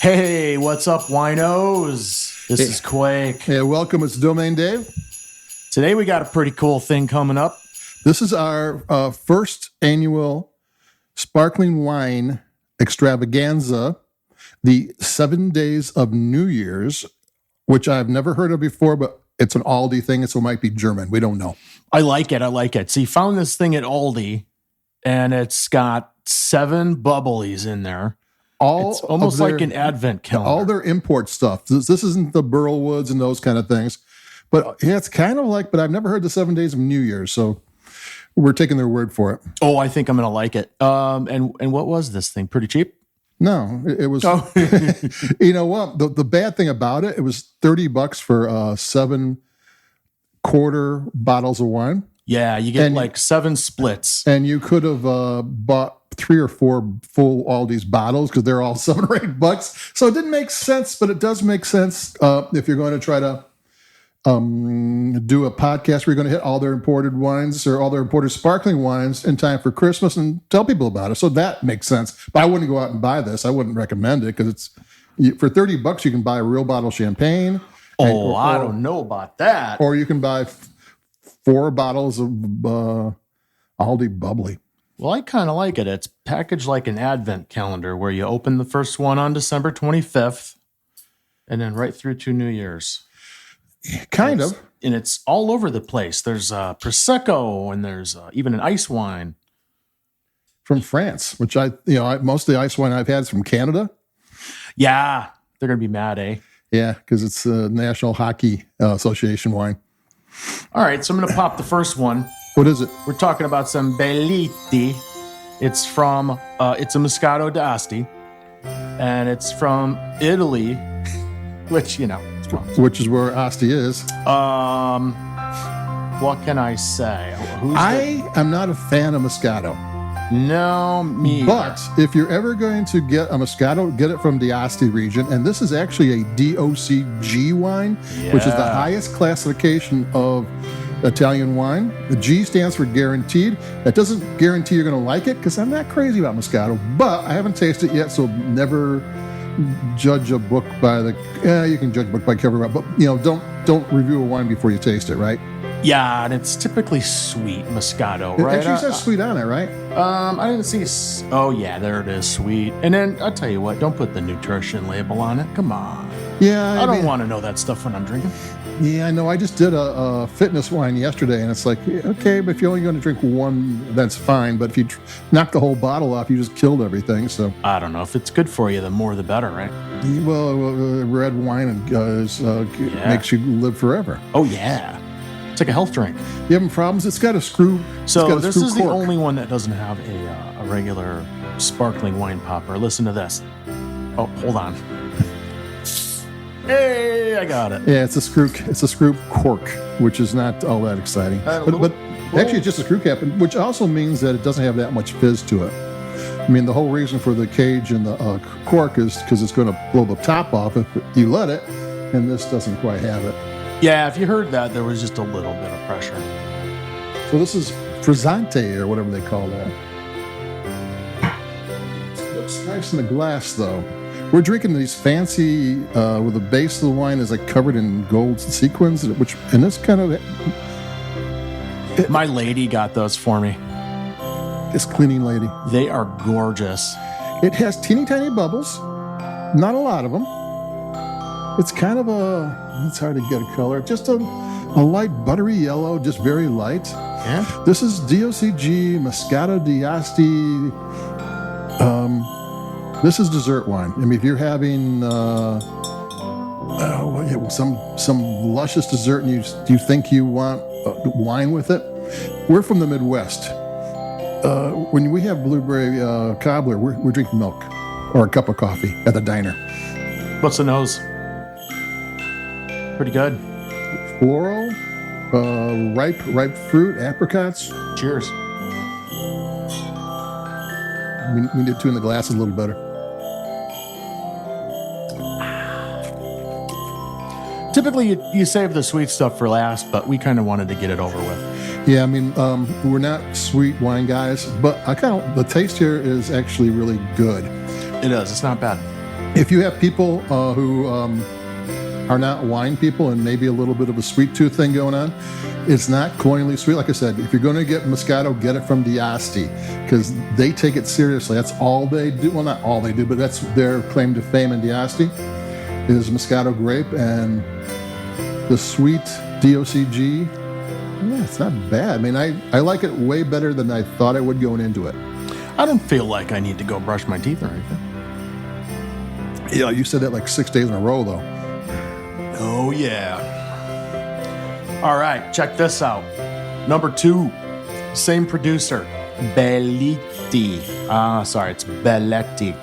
Hey, what's up, winos? This is Quake. Hey, welcome. It's Domaine Dave. Today we got a pretty cool thing coming up. This is our first annual sparkling wine extravaganza, the 7 days of New Year's, which I've never heard of before, but it's an Aldi thing, so it might be German. We don't know. I like it. So you found this thing at Aldi, and it's got 7 bubblies in there. It's almost like an advent calendar. All their import stuff. This isn't the Burlwoods and those kind of things. But yeah, it's kind of like, but I've never heard the 7 days of New Year's, so we're taking their word for it. Oh, I think I'm going to like it. And what was this thing? Pretty cheap? No, it was. Oh. You know what? The bad thing about it, it was $30 for 7 quarter bottles of wine. Yeah, you get like 7 splits. And you could have bought 3 or 4 full Aldi's bottles because they're all $7 or $8. So it didn't make sense, but it does make sense if you're going to try to do a podcast where you're going to hit all their imported wines or all their imported sparkling wines in time for Christmas and tell people about it. So that makes sense. But I wouldn't go out and buy this. I wouldn't recommend it because it's for $30 you can buy a real bottle of champagne. I don't know about that. Or you can buy 4 bottles of Aldi Bubbly. Well, I kind of like it. It's packaged like an advent calendar where you open the first one on December 25th and then right through to New Year's. Kind of. And it's all over the place. There's Prosecco and there's even an ice wine. From France, which most of the ice wine I've had is from Canada. Yeah, they're going to be mad, eh? Yeah, because it's a National Hockey Association wine. All right, so I'm going to pop the first one. What is it? We're talking about some Belliti. It's from, it's a Moscato d'Asti, and it's from Italy, which, it's wrong. Which is where Asti is. What can I say? I am not a fan of Moscato. No, me. But if you're ever going to get a Moscato, get it from the Asti region. And this is actually a DOCG wine, which is the highest classification of Italian wine. The G stands for guaranteed. That doesn't guarantee you're going to like it because I'm not crazy about Moscato, but I haven't tasted it yet, so never judge a book by the. You can judge a book by cover, but don't review a wine before you taste it, right? Yeah, and it's typically sweet Moscato, right? It actually says sweet on it, right? I didn't see. Oh yeah, there it is, sweet. And then I'll tell you what, don't put the nutrition label on it. Come on. Yeah, I don't want to know that stuff when I'm drinking. Yeah, I know. I just did a fitness wine yesterday, and it's like, okay, but if you're only going to drink one, that's fine. But if you knock the whole bottle off, you just killed everything. So I don't know. If it's good for you, the more the better, right? Well, red wine makes you live forever. Oh yeah, it's like a health drink. You having problems? It's got a screw. So this is the only one that doesn't have a regular sparkling wine popper. Listen to this. Oh, hold on. Hey, I got it. Yeah, it's a screw cork, which is not all that exciting. But actually, it's just a screw cap, which also means that it doesn't have that much fizz to it. I mean, the whole reason for the cage and the cork is because it's going to blow the top off if you let it, and this doesn't quite have it. Yeah, if you heard that, there was just a little bit of pressure. So this is frizzante, or whatever they call that. It looks nice in the glass, though. We're drinking these fancy, where the base of the wine is like covered in gold sequins, and it's kind of. My lady got those for me. This cleaning lady. They are gorgeous. It has teeny tiny bubbles, not a lot of them. It's kind of it's hard to get a color. Just a light buttery yellow, just very light. Yeah. This is DOCG Moscato d'Asti. This is dessert wine. I mean, if you're having some luscious dessert and you think you want wine with it, we're from the Midwest. When we have blueberry cobbler, we're drinking milk or a cup of coffee at the diner. What's the nose? Pretty good. Floral, ripe fruit, apricots. Cheers. We did 2 in the glass a little better. Typically, you save the sweet stuff for last, but we kind of wanted to get it over with. Yeah, I mean, we're not sweet wine guys, but the taste here is actually really good. It is. It's not bad. If you have people who are not wine people and maybe a little bit of a sweet tooth thing going on, it's not cloyingly sweet. Like I said, if you're going to get Moscato, get it from D'Asti because they take it seriously. That's all they do. Well, not all they do, but that's their claim to fame in D'Asti is Moscato grape. And the sweet DOCG, yeah, it's not bad. I mean, I like it way better than I thought I would going into it. I don't feel like I need to go brush my teeth or anything. Yeah, you said that like 6 days in a row, though. Oh, yeah. All right, check this out. Number 2, same producer, Belletti. Sorry, it's Belletti.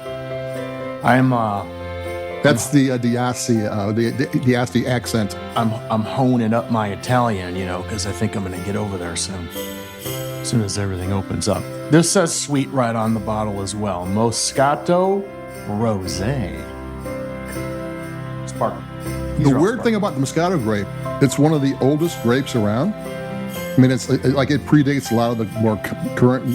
That's the D'Asti accent. I'm honing up my Italian, because I think I'm going to get over there soon. As soon as everything opens up. This says sweet right on the bottle as well. Moscato Rosé. Sparkling. The weird thing about the Moscato grape, it's one of the oldest grapes around. I mean, it's like it predates a lot of the more current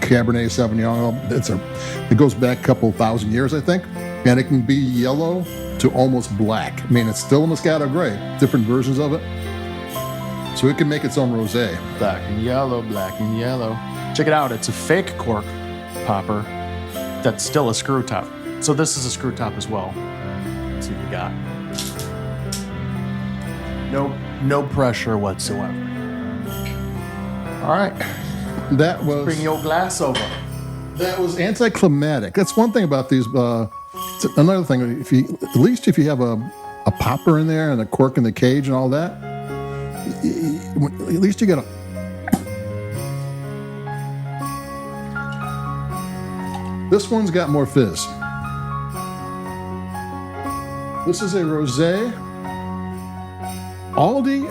Cabernet Sauvignon. It goes back a couple thousand years, I think, and it can be yellow to almost black. I mean, it's still a Moscato grape, different versions of it. So it can make its own rosé. Black and yellow, black and yellow. Check it out. It's a fake cork popper that's still a screw top. So this is a screw top as well. Let's see what we got. No pressure whatsoever. All right. That was Bring your glass over. That was anticlimactic. That's one thing about these. Another thing, at least if you have a popper in there and a cork in the cage and all that, at least you get a. This one's got more fizz. This is a rosé. Aldi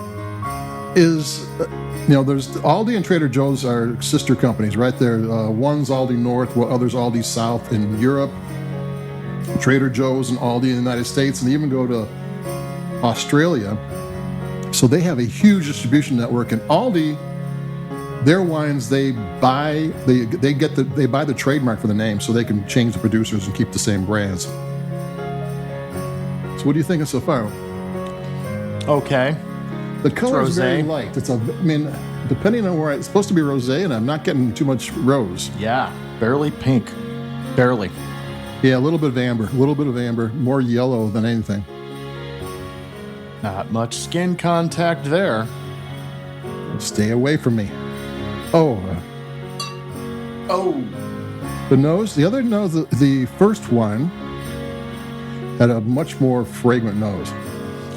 is, there's Aldi and Trader Joe's are sister companies right there. One's Aldi North, while others Aldi South in Europe. Trader Joe's and Aldi in the United States, and they even go to Australia. So they have a huge distribution network. And Aldi, their wines, they buy the trademark for the name, so they can change the producers and keep the same brands. So what do you think of so far? Okay. The color is very light. Depending on where it's supposed to be rosé, and I'm not getting too much rose. Yeah, barely pink. Barely. Yeah, a little bit of amber, more yellow than anything. Not much skin contact there. Stay away from me. Oh. The nose, the other nose, the first one had a much more fragrant nose.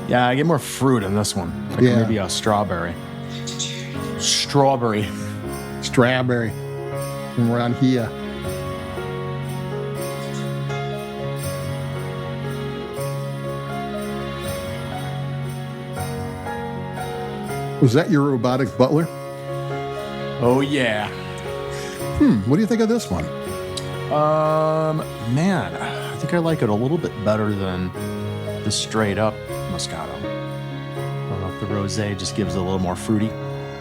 Yeah, I get more fruit in this one. Like maybe a strawberry. Strawberry. From around here. Was that your robotic butler? Oh, yeah. What do you think of this one? Man, I think I like it a little bit better than the straight up Moscato. I don't know if the rosé just gives it a little more fruity.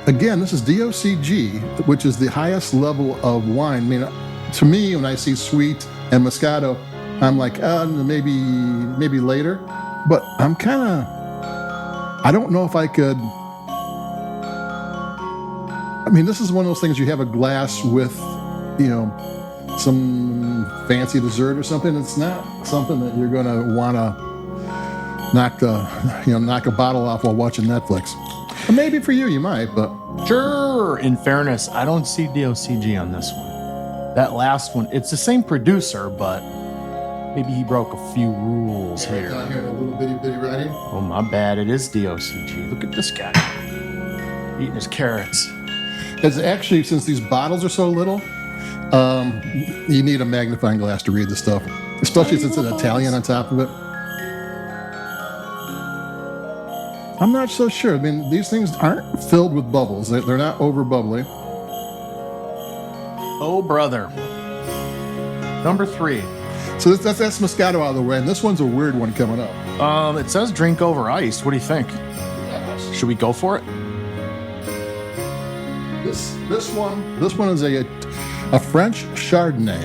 Again, this is DOCG, which is the highest level of wine. I mean, to me, when I see sweet and Moscato, I'm like, maybe later. But I'm kind of, I don't know if I could. I mean, this is one of those things you have a glass with, some fancy dessert or something. It's not something that you're going to want to knock a bottle off while watching Netflix. Or maybe for you might, but. Sure. In fairness, I don't see DOCG on this one. That last one, it's the same producer, but maybe he broke a few rules here. Down here in a little bitty writing. Oh, my bad. It is DOCG. Look at this guy. Eating his carrots. It's actually, since these bottles are so little, you need a magnifying glass to read the stuff, especially since it's Italian on top of it. I'm not so sure. I mean, these things aren't filled with bubbles. They're not over bubbly. Oh, brother. Number 3. So that's Moscato out of the way, and this one's a weird one coming up. It says drink over ice. What do you think? Should we go for it? This one is a French Chardonnay.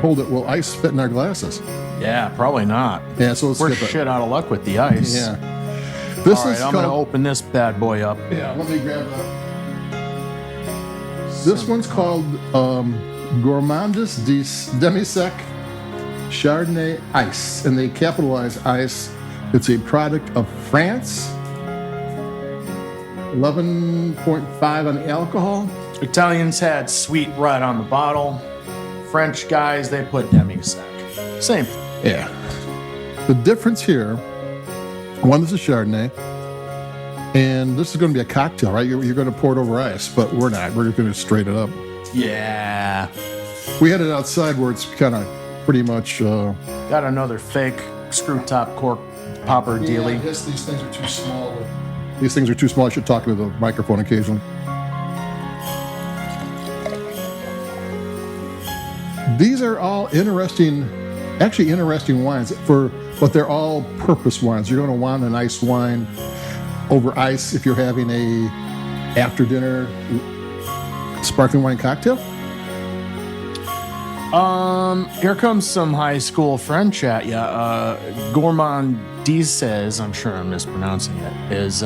hold it. Will ice fit in our glasses? Yeah, probably not. Yeah, so let's We're skip it. shit out of luck with the ice. Yeah. This All right, is I'm going to open this bad boy up. Yeah, let me grab that. This one's called Gourmandis Demi-Sec Chardonnay Ice, and they capitalize ice. It's a product of France. 11.5 on alcohol. Italians had sweet right on the bottle. French guys, they put demi-sec. Same. Yeah. The difference here, one, this is Chardonnay, and this is going to be a cocktail, right? You're going to pour it over ice, but we're not. We're just going to straight it up. Yeah. We had it outside where it's kind of pretty much... Got another fake screw top cork popper I dealie. guess these things are too small. These things are too small. I should talk into the microphone occasionally. These are all interesting wines, but they're all purpose wines. You're going to want an ice wine over ice if you're having a after dinner sparkling wine cocktail. Here comes some high school French at ya. Gourmandise, I'm sure I'm mispronouncing it, is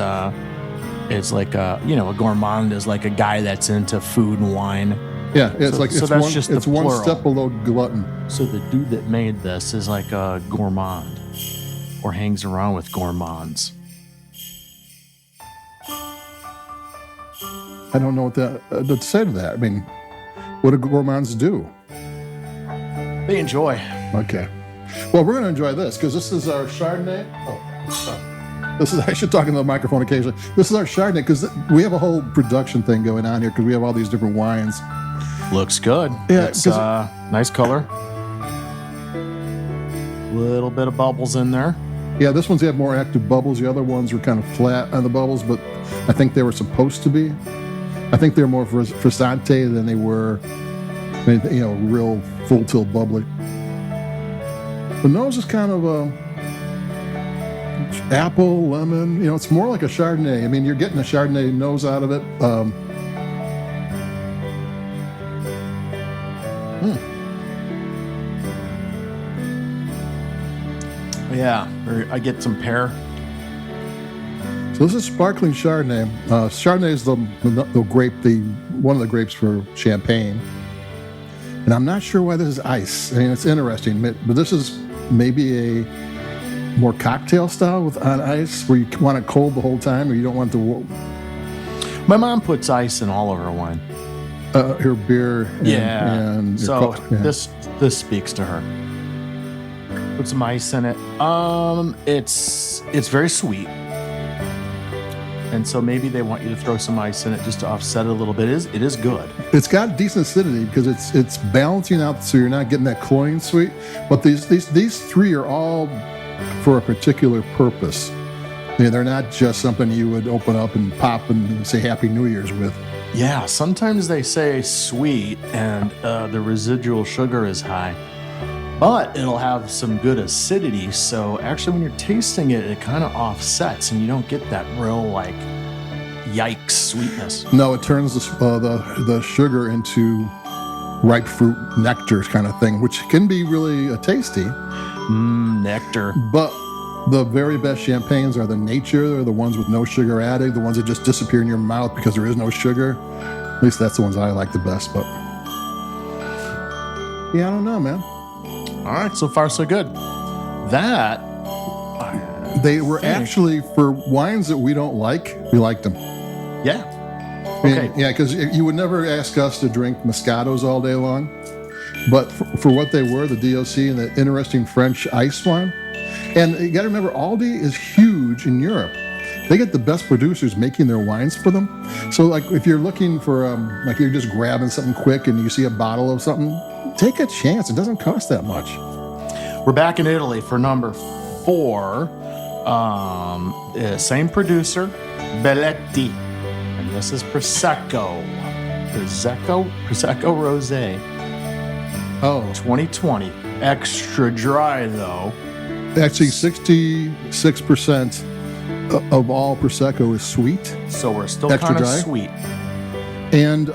it's like a gourmand is like a guy that's into food and wine. Yeah, it's one plural. step below glutton. So the dude that made this is like a gourmand, or hangs around with gourmands. I don't know what to say to that. I mean, what do gourmands do? They enjoy. Okay. Well, we're going to enjoy this because this is our Chardonnay. I should talk into the microphone occasionally. This is our Chardonnay because we have a whole production thing going on here because we have all these different wines. Looks good. Yeah, it's nice color. Little bit of bubbles in there. Yeah, this one's have more active bubbles. The other ones were kind of flat on the bubbles, but I think they were supposed to be. I think they're more frizzante than they were, real full tilt bubbly. The nose is kind of apple, lemon. It's more like a Chardonnay. I mean, you're getting a Chardonnay nose out of it. Yeah, I get some pear. So this is sparkling Chardonnay. Chardonnay is the grape, one of the grapes for champagne. And I'm not sure why this is ice. I mean, it's interesting, but this is maybe a more cocktail style on ice, where you want it cold the whole time, or you don't want to. My mom puts ice in all of her wine. Her beer. And so this speaks to her. Put some ice in it. It's very sweet. And so maybe they want you to throw some ice in it just to offset it a little bit. It is good. It's got decent acidity because it's balancing out, so you're not getting that cloying sweet. But these three are all for a particular purpose. They're not just something you would open up and pop and say Happy New Year's with. Yeah, sometimes they say sweet and the residual sugar is high, but it'll have some good acidity. So actually, when you're tasting it, it kind of offsets, and you don't get that real yikes sweetness. No, it turns the sugar into ripe fruit nectar kind of thing, which can be really tasty. Nectar. But the very best champagnes are the nature. They're the ones with no sugar added, the ones that just disappear in your mouth because there is no sugar. At least that's the ones I like the best. But yeah, I don't know, man. All right, so far so good. They were actually, for wines that we don't like, we liked them. Yeah. Okay. Yeah, because you would never ask us to drink Moscatos all day long. But for what they were, the DOC and the interesting French ice wine. And you got to remember, Aldi is huge in Europe. They get the best producers making their wines for them. So, if you're looking for, you're just grabbing something quick and you see a bottle of something, take a chance. It doesn't cost that much. We're back in Italy for number 4. Same producer, Belletti. And this is Prosecco Rosé. Oh. 2020. Extra dry, though. Actually, 66% of all Prosecco is sweet. So we're still kind of sweet. And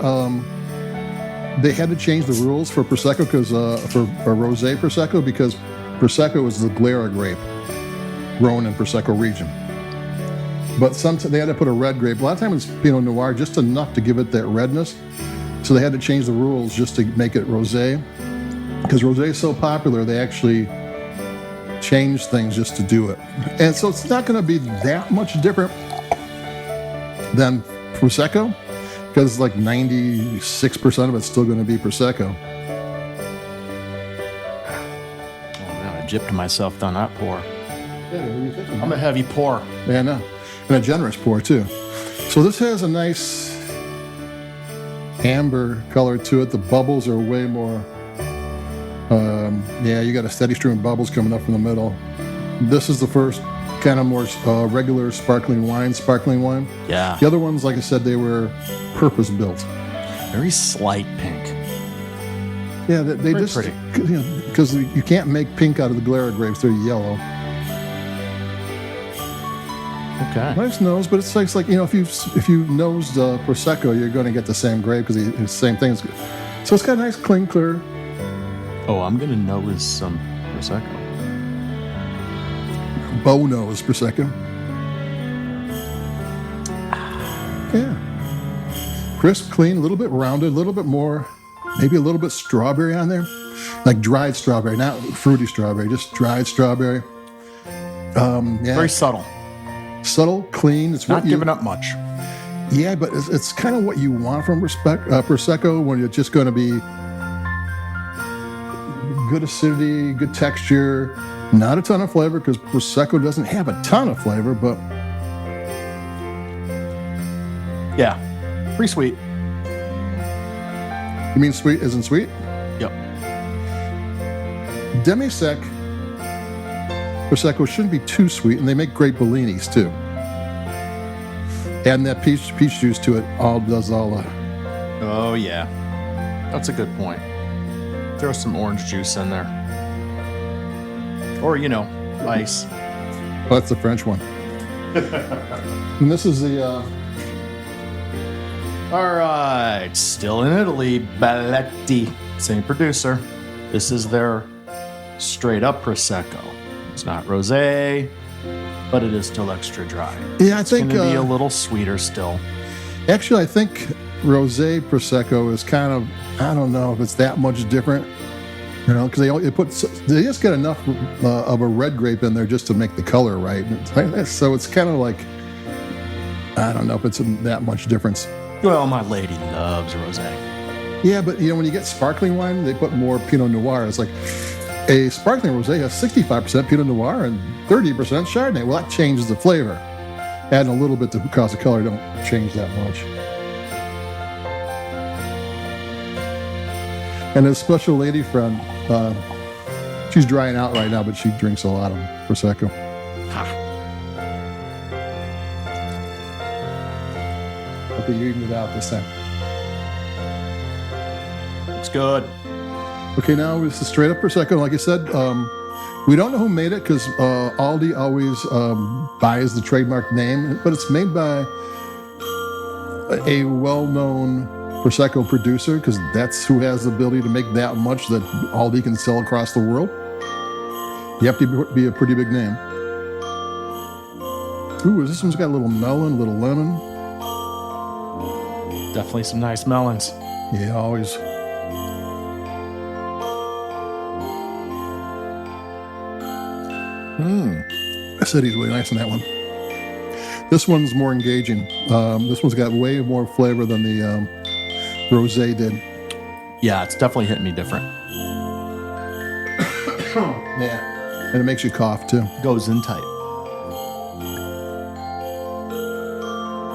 they had to change the rules for Prosecco because for Rosé Prosecco because Prosecco is the Glera grape grown in Prosecco region. But sometimes they had to put a red grape. A lot of times it's Pinot Noir, just enough to give it that redness. So they had to change the rules just to make it rosé. Because rosé is so popular, they actually changed things just to do it. And so it's not going to be that much different than Prosecco, because like 96% of it's still going to be Prosecco. Oh man, I gypped myself on that pour. Yeah, what are you thinking? I'm a heavy pour. Yeah, I know. And a generous pour, too. So this has a nice amber color to it. The bubbles are way more... you got a steady stream of bubbles coming up from the middle. This is the first kind of more regular sparkling wine. Yeah. The other ones, like I said, they were purpose-built. Very slight pink. Yeah, they Very just... pretty. Because you can't make pink out of the Glera grapes. They're yellow. Okay. Nice nose, but it's like if you nosed Prosecco, you're going to get the same grape because it's the same thing. So it's got a nice clean, clear. Oh, I'm going to nose some Prosecco. Bow nose Prosecco. Yeah. Crisp, clean, a little bit rounded, a little bit more, maybe a little bit strawberry on there. Like dried strawberry, not fruity strawberry, just dried strawberry. Very subtle. Subtle, clean. It's Not giving up much. Yeah, but it's kind of what you want from Prosecco when you're just going to be good acidity, good texture, not a ton of flavor because Prosecco doesn't have a ton of flavor, but... Yeah. Pretty sweet. You mean sweet isn't sweet? Yep. Demi-sec Prosecco shouldn't be too sweet, and they make great Bellinis too. Adding that peach juice to it does all the... Oh, yeah. That's a good point. Throw some orange juice in there. Or, ice. Oh, that's the French one. And this is the... All right. Still in Italy. Balletti. Same producer. This is their straight-up Prosecco. It's not rosé, but it is still extra dry. Yeah, I It's think... going to be a little sweeter still. Actually, I think rosé Prosecco is kind of... I don't know if it's that much different. Because they just get enough of a red grape in there just to make the color right. So it's kind of like, I don't know if it's that much difference. Well, my lady loves rosé. Yeah, but when you get sparkling wine, they put more Pinot Noir. It's like a sparkling rosé has 65% Pinot Noir and 30% Chardonnay. Well, that changes the flavor. Adding a little bit to cause the color don't change that much. And a special lady friend, she's drying out right now, but she drinks a lot of Prosecco. Okay, you evened it out this time. It's good. Okay, now this is straight up Prosecco. Like I said, we don't know who made it because Aldi always buys the trademark name, but it's made by a well-known Prosecco producer because that's who has the ability to make that much that Aldi can sell across the world. You have to be a pretty big name. Ooh, this one's got a little melon, little lemon. Definitely some nice melons. Yeah, always. Acidity's really nice in that one. This one's more engaging. This one's got way more flavor than the rosé did. Yeah, it's definitely hitting me different. Yeah. And it makes you cough too. Goes in tight.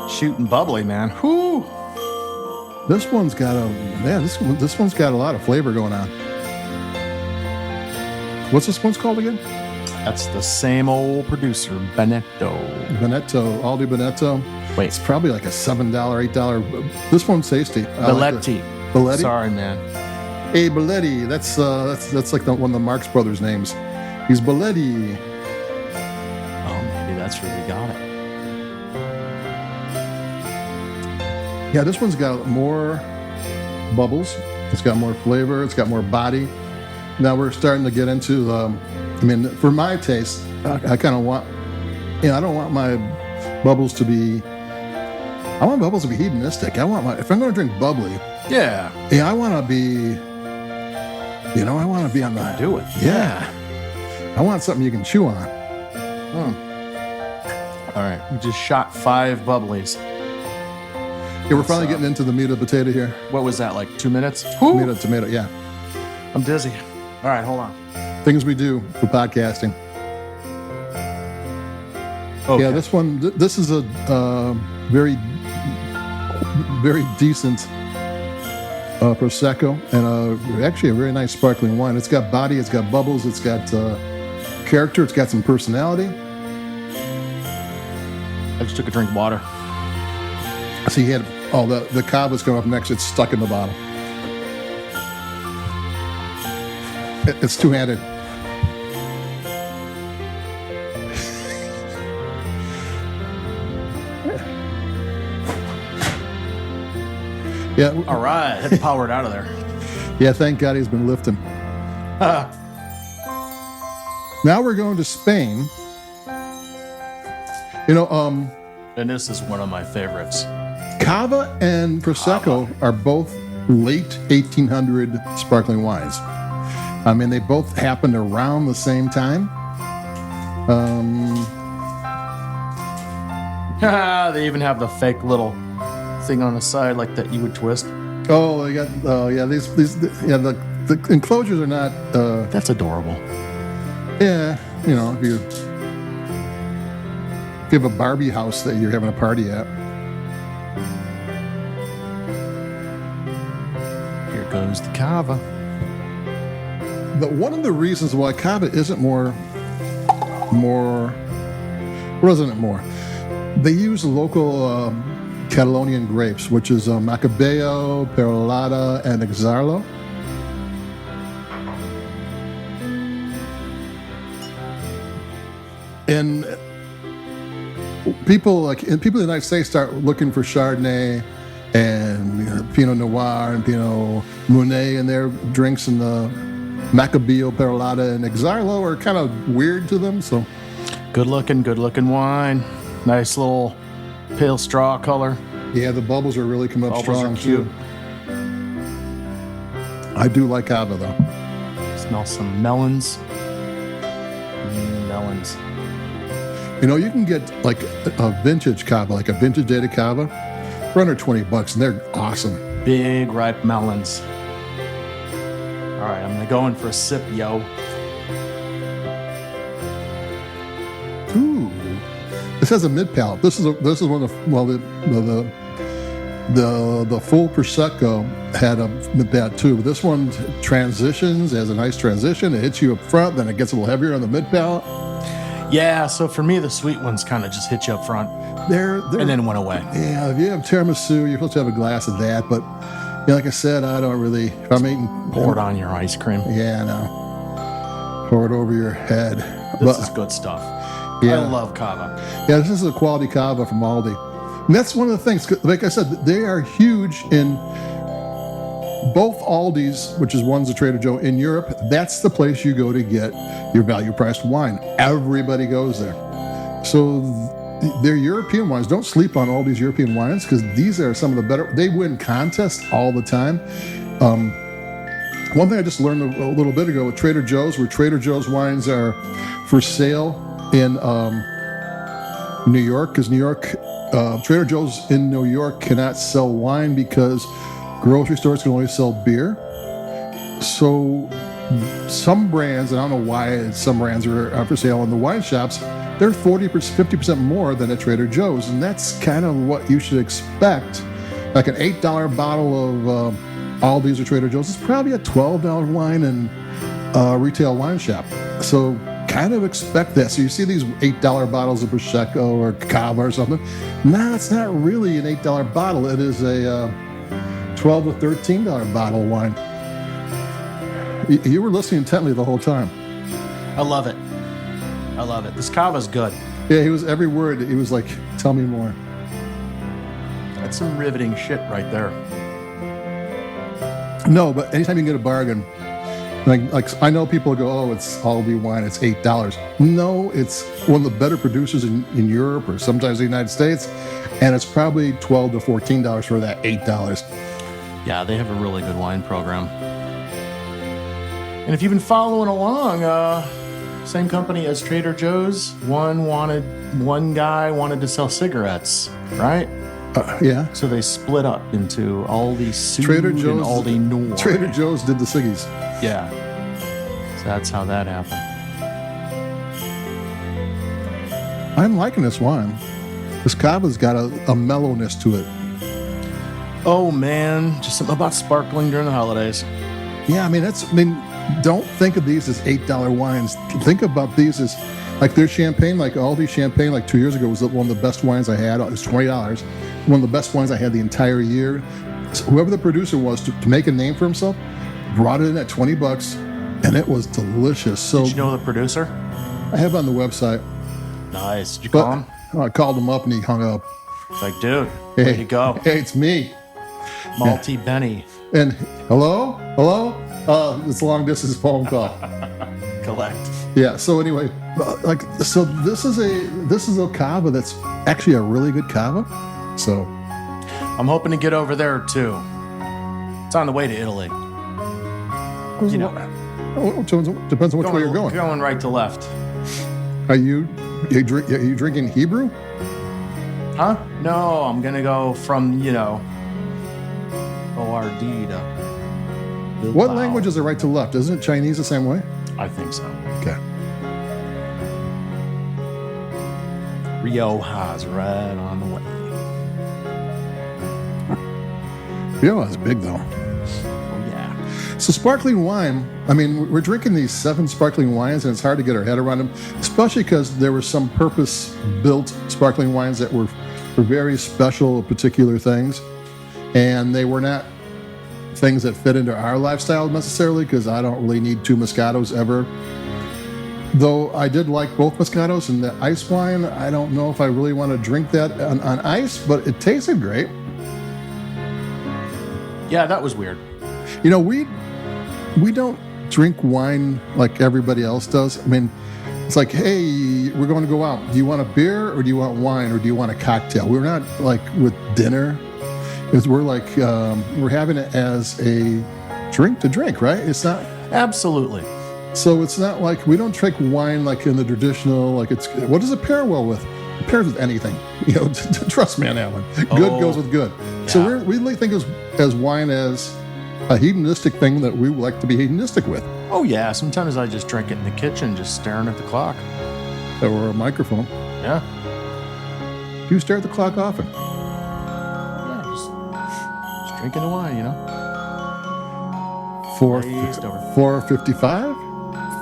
Shooting bubbly, man. Whoo! This one's got this one's got a lot of flavor going on. What's this one's called again? That's the same old producer, Benetto. Aldi Benetto. Wait. It's probably like a $7, $8. This one's tasty. Belletti. Belletti? Sorry, man. Hey, Belletti. That's like one of the Marx Brothers names. He's Belletti. Oh, maybe that's where we got it. Yeah, this one's got more bubbles. It's got more flavor. It's got more body. Now we're starting to get into. For my taste, I kind of want. I don't want my bubbles to be. I want bubbles to be hedonistic. If I'm going to drink bubbly. Yeah. I want to be. I want to be on the. Do it. Yeah. I want something you can chew on. All right. We just shot 5 bubblies. Yeah, we're finally getting into the meat of the potato here. What was that, like 2 minutes? Meat of tomato, yeah. I'm dizzy. All right, hold on. Things we do for podcasting. Okay. Yeah, this is a very, very decent Prosecco and actually a very nice sparkling wine. It's got body, it's got bubbles, it's got character, it's got some personality. I just took a drink of water. So he had, the cava's going up next. It's stuck in the bottle. It's two-handed. Yeah. All right. Had to power it out of there. Yeah, thank God he's been lifting. Now we're going to Spain. And this is one of my favorites. Cava and Prosecco are both late 1800 sparkling wines. They both happened around the same time. They even have the fake little thing on the side like that you would twist. Oh, they got the enclosures are not. That's adorable. Yeah, if you have a Barbie house that you're having a party at. Here goes the cava. But one of the reasons why cava isn't more, wasn't it more? They use local Catalonian grapes, which is Macabeo, Perolata, and Exarlo. And people in the United States start looking for Chardonnay and Pinot Noir and Pinot Meunier in their drinks, and the Macabeo, Perolata, and Exarlo are kind of weird to them. So good looking wine. Nice little pale straw color. Yeah, the bubbles are really coming up Bubbles strong are cute. too. I do like cava though. Smell some melons. Melons. You can get like a vintage cava, like a vintage dated cava, for under $20, and they're awesome. Big ripe melons. All right, I'm gonna go in for a sip, yo. Ooh, this has a mid palate. This is one of the full Prosecco had a mid palate too. But this one transitions, has a nice transition. It hits you up front, then it gets a little heavier on the mid palate. Yeah, so for me, the sweet ones kind of just hit you up front. They're and then went away. Yeah, if you have tiramisu, you're supposed to have a glass of that. But like I said, I don't really. If I'm eating, Pour it on your ice cream. Yeah, no. Pour it over your head. This is good stuff. Yeah. I love cava. Yeah, this is a quality cava from Aldi. And that's one of the things. Like I said, they are huge in both Aldi's, which is one's a Trader Joe in Europe. That's the place you go to get your value-priced wine. Everybody goes there. So their European wines, don't sleep on Aldi's European wines, because these are some of the better. They win contests all the time. One thing I just learned a little bit ago with Trader Joe's, where Trader Joe's wines are for sale in New York, because Trader Joe's in New York cannot sell wine because grocery stores can only sell beer. So some brands, and I don't know why some brands are for sale in the wine shops, they're 40%, 50% more than at Trader Joe's. And that's kind of what you should expect. Like an $8 bottle of Aldi's or Trader Joe's is probably a $12 wine in a retail wine shop. So kind of expect that. So you see these $8 bottles of Prosecco or Cava or something. No, it's not really an $8 bottle. It is a $12 to $13 bottle of wine. You were listening intently the whole time. I love it. I love it. This cava's good. Yeah, he was every word. He was like, "Tell me more." That's some riveting shit right there. No, but anytime you can get a bargain, like I know people go, oh, it's Aldi wine, it's $8. No, it's one of the better producers in Europe or sometimes the United States, and it's probably $12 to $14 for that $8. Yeah, they have a really good wine program. And if you've been following along, same company as Trader Joe's, one guy wanted to sell cigarettes, right? Yeah. So they split up into Aldi Sud Trader Joe's and Aldi Nord. Trader Joe's did the ciggies. Yeah. So that's how that happened. I'm liking this wine. This cava's got a mellowness to it. Oh man, just something about sparkling during the holidays. Yeah, don't think of these as $8 wines. Think about these as like their champagne, like Aldi champagne, like 2 years ago was one of the best wines I had. It was $20. One of the best wines I had the entire year. So whoever the producer was to make a name for himself, brought it in at $20, and it was delicious. So Did you know the producer? I have it on the website. Nice. Did you call him? I called him up and he hung up. It's like, dude, way to go. Hey, it's me. Malty Benny. And hello? It's a long distance phone call. Collect. Yeah. So anyway, this is a cava that's actually a really good cava. So I'm hoping to get over there too. It's on the way to Italy. You know, depends on which way you're going. Going right to left. Are you drinking Hebrew? Huh? No, I'm gonna go from ORD to Bilbao. What language is it right to left? Isn't it Chinese the same way? I think so. Okay. Rioja's right on the way. Rioja's big though. Oh yeah. So sparkling wine, we're drinking these 7 sparkling wines and it's hard to get our head around them, especially because there were some purpose-built sparkling wines that were for very special, particular things. And they were not things that fit into our lifestyle necessarily, because I don't really need 2 Moscatos ever. Though I did like both Moscatos, and the ice wine, I don't know if I really want to drink that on ice, but it tasted great. Yeah, that was weird. We don't drink wine like everybody else does. It's like, hey, we're going to go out. Do you want a beer or do you want wine or do you want a cocktail? We're not like with dinner. We're like, we're having it as a drink to drink, right? It's not. Absolutely. So it's not like we don't drink wine like in the traditional, like what does it pair well with? It pairs with anything. Trust me on that one. Good goes with good. Yeah. So we really think as wine as a hedonistic thing that we like to be hedonistic with. Oh yeah, sometimes I just drink it in the kitchen, just staring at the clock. Or a microphone. Yeah. Do you stare at the clock often? Yeah, just drinking the wine, 4:55,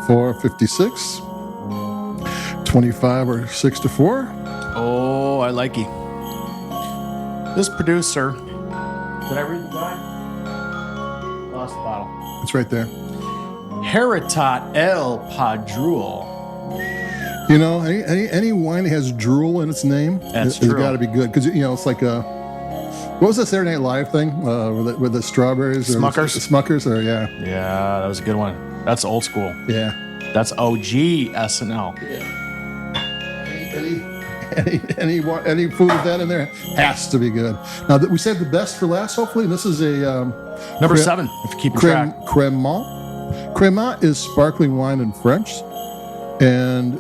4:56, 25 or 6 to 4. Oh, I like it. This producer. Did I read the guy? Lost the bottle. It's right there. Heritat El Padrul. Any wine that has drool in its name, it's got to be good. Because, it's like what was the Saturday Night Live thing with the strawberries? Smuckers? Smuckers, yeah. Yeah, that was a good one. That's old school. Yeah. That's OG SNL. Yeah. Any food with that in there has to be good. Now, we saved the best for last, hopefully. And this is a... Number 7, if you keep track. Crémant. Crémant is sparkling wine in French. And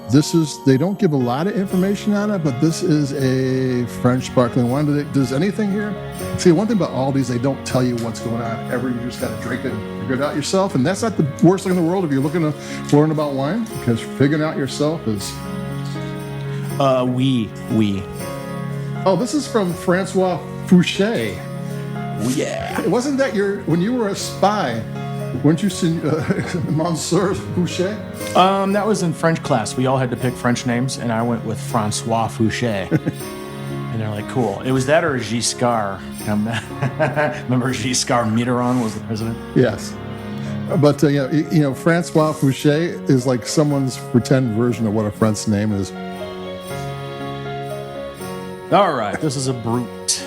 they don't give a lot of information on it, but this is a French sparkling wine. Does anything here? See, one thing about Aldi's, they don't tell you what's going on ever. You just got to drink it and figure it out yourself. And that's not the worst thing in the world if you're looking to learn about wine, because figuring out yourself is... Oui. Oh, this is from Francois Fouché. Yeah. Wasn't that when you were a spy? Weren't you Monsieur Fouché? That was in French class. We all had to pick French names, and I went with Francois Fouché. And they're like, cool. It was that or Giscard. Remember Giscard Mitterrand was the president? Yes. But, Francois Fouché is like someone's pretend version of what a French name is. All right, this is a brute.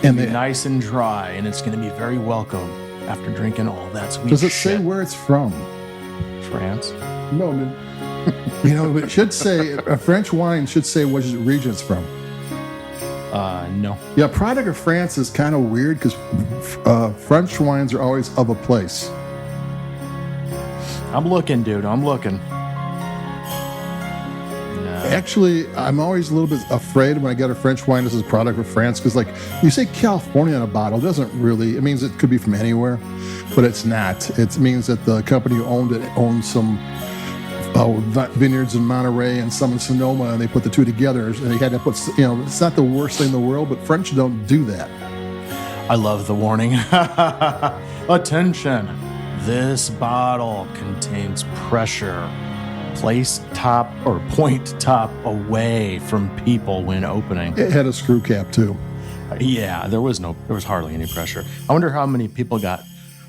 And nice and dry, and it's going to be very welcome after drinking all that sweet Does it shit. say where it's from? France? No, it should say a French wine should say which region it's from. No. Yeah, product of France is kind of weird because French wines are always of a place. I'm looking, dude. I'm looking. Actually, I'm always a little bit afraid when I get a French wine this is a product of France because, like, you say California on a bottle, it doesn't really, it means it could be from anywhere, but it's not. It means that the company who owned it owned some vineyards in Monterey and some in Sonoma, and they put the two together, and they had to put, it's not the worst thing in the world, but French don't do that. I love the warning. Attention. This bottle contains pressure. Place top or point top away from people when opening. It had a screw cap too. Yeah, there was hardly any pressure. I wonder how many people got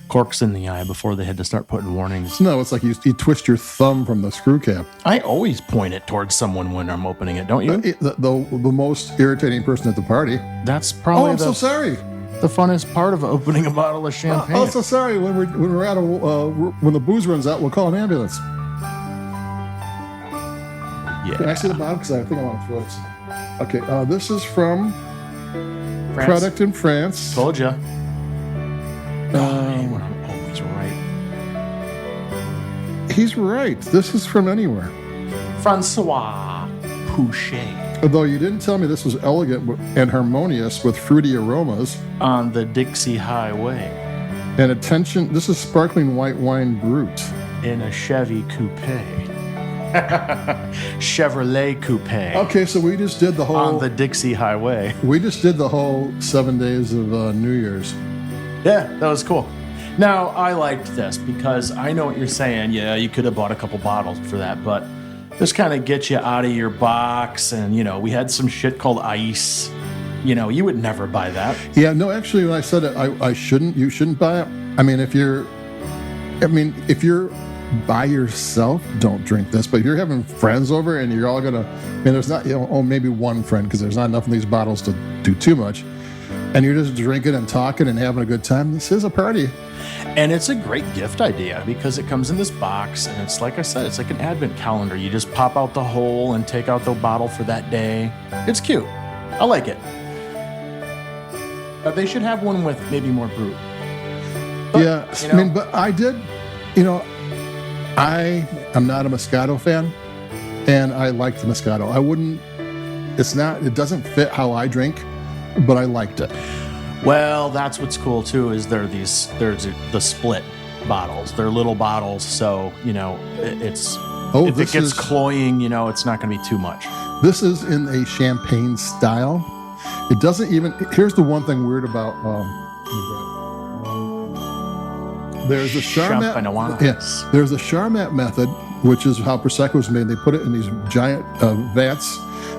corks in the eye before they had to start putting warnings. No, it's like you twist your thumb from the screw cap. I always point it towards someone when I'm opening it, don't you? The most irritating person at the party. That's probably I'm so sorry. The funnest part of opening a bottle of champagne. Oh, so sorry. When we're out of when the booze runs out, we'll call an ambulance. Yeah. Can I see the bottle? Because I think I want to throw it. Okay, this is from France. Product in France. Told ya. I'm always right. He's right. This is from anywhere. Francois Pouchet. Although you didn't tell me this was elegant and harmonious with fruity aromas. On the Dixie Highway. And attention, this is sparkling white wine brut. In a Chevy Coupe. Chevrolet Coupe. Okay, so we just did the whole... On the Dixie Highway. We just did the whole 7 days of New Year's. Yeah, that was cool. Now, I liked this because I know what you're saying. Yeah, you could have bought a couple bottles for that, but this kind of gets you out of your box. And, we had some shit called ice. You would never buy that. Yeah, no, actually, when I said it, you shouldn't buy it. If you're by yourself, don't drink this. But if you're having friends over and you're all gonna, there's not, maybe one friend because there's not enough of these bottles to do too much, and you're just drinking and talking and having a good time. This is a party, and it's a great gift idea because it comes in this box, and it's like I said, it's like an advent calendar. You just pop out the hole and take out the bottle for that day. It's cute. I like it. They should have one with maybe more brut. But, yeah, but I did, I am not a Moscato fan, and I like the Moscato. It doesn't fit how I drink, but I liked it. Well, that's what's cool too, is there's the split bottles. They're little bottles, so, it's, if it gets cloying, it's not going to be too much. This is in a champagne style. It doesn't even, here's the one thing weird about, there's a Charmat. Yes, there's a Charmat method, which is how Prosecco is made. They put it in these giant vats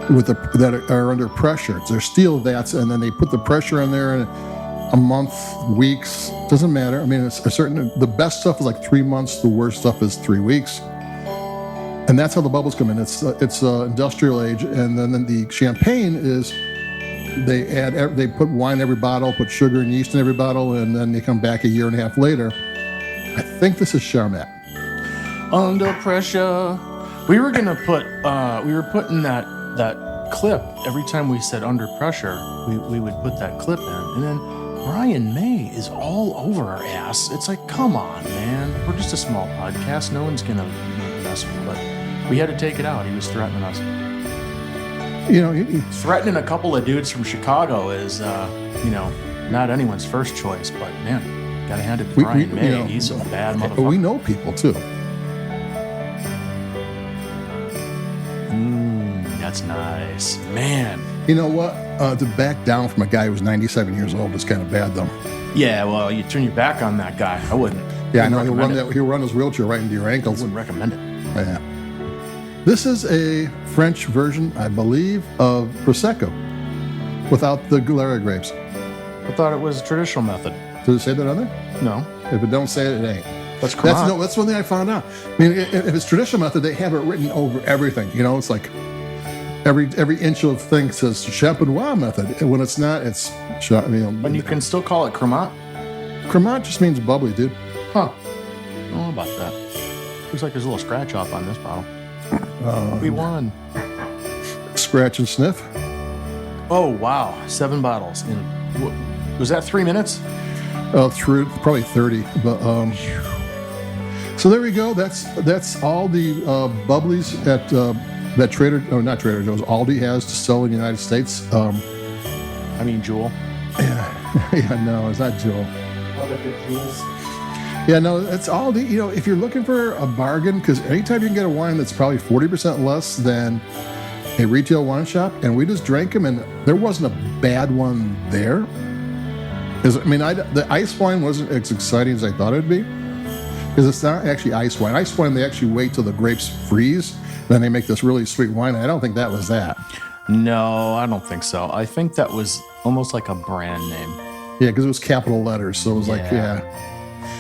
that are under pressure. They're steel vats, and then they put the pressure in there, and a month, weeks, doesn't matter. It's the best stuff is like 3 months. The worst stuff is 3 weeks, and that's how the bubbles come in. It's industrial age, and then the champagne is. They put wine in every bottle, put sugar and yeast in every bottle, and then they come back a year and a half later. I think this is Charmat. Under pressure. We were gonna put. We were putting that clip every time we said under pressure. We would put that clip in, and then Brian May is all over our ass. It's like, come on, man. We're just a small podcast. No one's gonna mess with it. But we had to take it out. He was threatening us. Threatening a couple of dudes from Chicago is, not anyone's first choice. But man, gotta hand it to Brian May. He's a bad motherfucker. We know people too. That's nice, man. You know what? To back down from a guy who's 97 years old is kind of bad, though. Yeah, well, you turn your back on that guy. I wouldn't. Yeah, I know. He'll run his wheelchair right into your ankles. I wouldn't recommend it. Yeah. This is a French version, I believe, of Prosecco without the Galera grapes. I thought it was a traditional method. Does it say that on there? No. If it don't say it, it ain't. That's correct. That's one thing I found out. If it's traditional method, they have it written over everything. It's like every inch of thing says Champenois method. And when it's not, it's But you can still call it Cremant. Cremant just means bubbly, dude. Huh. I don't know about that. Looks like there's a little scratch off on this bottle. We won. Scratch and sniff. Oh, wow. 7 bottles. Was that 3 minutes? Through probably 30. But so there we go. That's all the bubblies at that not Trader Joe's, Aldi has to sell in the United States. I mean, Jewel. Yeah, no, it's not Jewel. Yeah, no, it's Aldi. You know, if you're looking for a bargain, because anytime you can get a wine that's probably 40% less than a retail wine shop, and we just drank them, and there wasn't a bad one there. The ice wine wasn't as exciting as I thought it'd be, because it's not actually ice wine. Ice wine, they actually wait till the grapes freeze, then they make this really sweet wine. And I don't think that was that. No, I don't think so. I think that was almost like a brand name. Yeah, because it was capital letters, so it was like, yeah.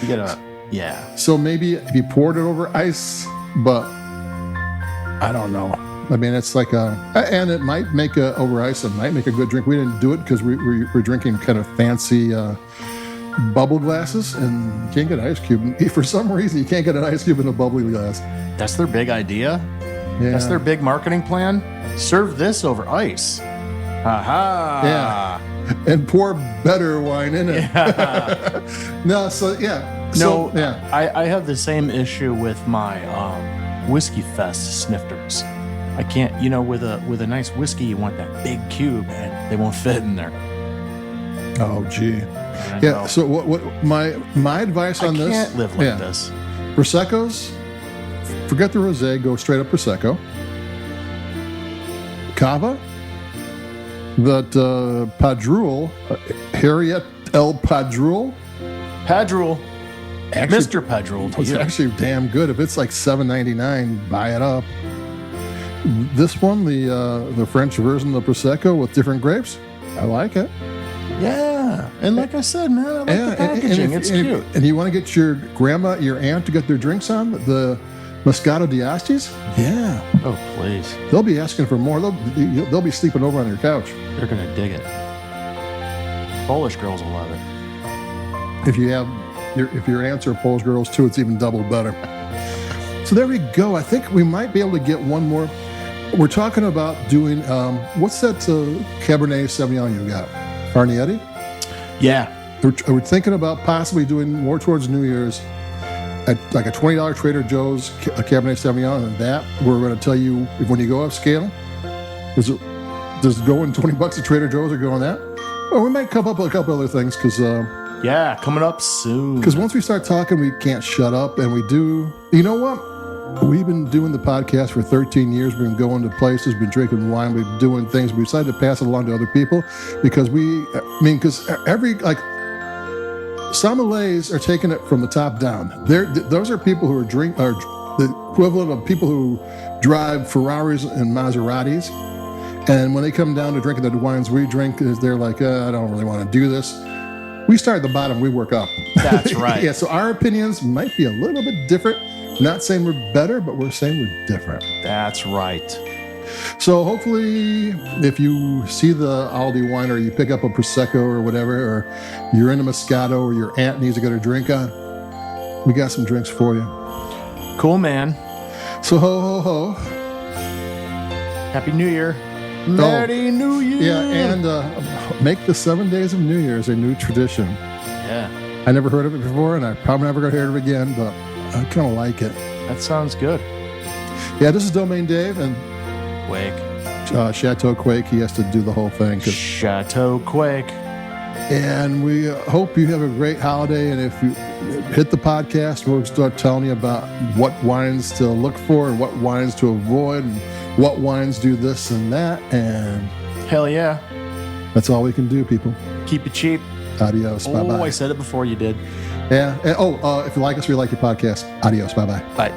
You gotta, yeah. So maybe if you poured it over ice, but I don't know. I mean, it's like and it might make over ice. It might make a good drink. We didn't do it because we're drinking kind of fancy bubble glasses, and you can't get an ice cube. For some reason, you can't get an ice cube in a bubbly glass. That's their big idea. Yeah. That's their big marketing plan. Serve this over ice. Aha. Yeah. And pour better wine in it. Yeah. No, so yeah. No, so, yeah. I have the same issue with my Whiskey Fest snifters. I can't, with a nice whiskey, you want that big cube, and they won't fit in there. Oh, gee. Yeah. So what my advice on this? I can't live like this. Prosecco's, forget the rosé, go straight up Prosecco. Cava, that Padrul, Harriet L. Padrul. Padrul. Actually, Mr. Padrul. It's actually damn good. If it's like $7.99, buy it up. This one, the French version of Prosecco with different grapes, I like it. Yeah, and like I said, man, I like the packaging. It's cute. And you want to get your grandma, your aunt to get their drinks on the Moscato d'Astis? Yeah. Oh, please. They'll be asking for more. They'll be sleeping over on your couch. They're gonna dig it. Polish girls will love it. If your aunts are Polish girls too, it's even double better. So there we go. I think we might be able to get one more. We're talking about doing, what's that Cabernet Sauvignon you got? Farnietti? Yeah. We're thinking about possibly doing more towards New Year's at like a $20 Trader Joe's Cabernet Sauvignon, and that we're going to tell you when you go upscale, does going $20 at Trader Joe's or going that? Well, we might come up with a couple other things because yeah, coming up soon. Because once we start talking, we can't shut up, and we do. You know what? We've been doing the podcast for 13 years. We've been going to places, been drinking wine, we've been doing things. We decided to pass it along to other people because sommeliers are taking it from the top down. Those are people who are the equivalent of people who drive Ferraris and Maseratis. And when they come down to drinking the wines we drink, they're like, I don't really want to do this. We start at the bottom, we work up. That's right. Yeah, so our opinions might be a little bit different. Not saying we're better, but we're saying we're different. That's right. So hopefully, if you see the Aldi wine or you pick up a Prosecco or whatever, or you're in a Moscato or your aunt needs to get her drink on, we got some drinks for you. Cool, man. So ho, ho, ho. Happy New Year. Merry New Year. Yeah, and make the 7 days of New Year's a new tradition. Yeah. I never heard of it before, and I probably never going to hear it again, but I kind of like it. That sounds good. Yeah, this is Domaine Dave and Quake. Chateau Quake. He has to do the whole thing. Chateau Quake. And we hope you have a great holiday. And if you hit the podcast, we'll start telling you about what wines to look for and what wines to avoid and what wines do this and that. And hell yeah. That's all we can do, people. Keep it cheap. Adios. Bye-bye. I said it before you did. Yeah. And, if you like us, we like your podcast. Adios. Bye-bye. Bye.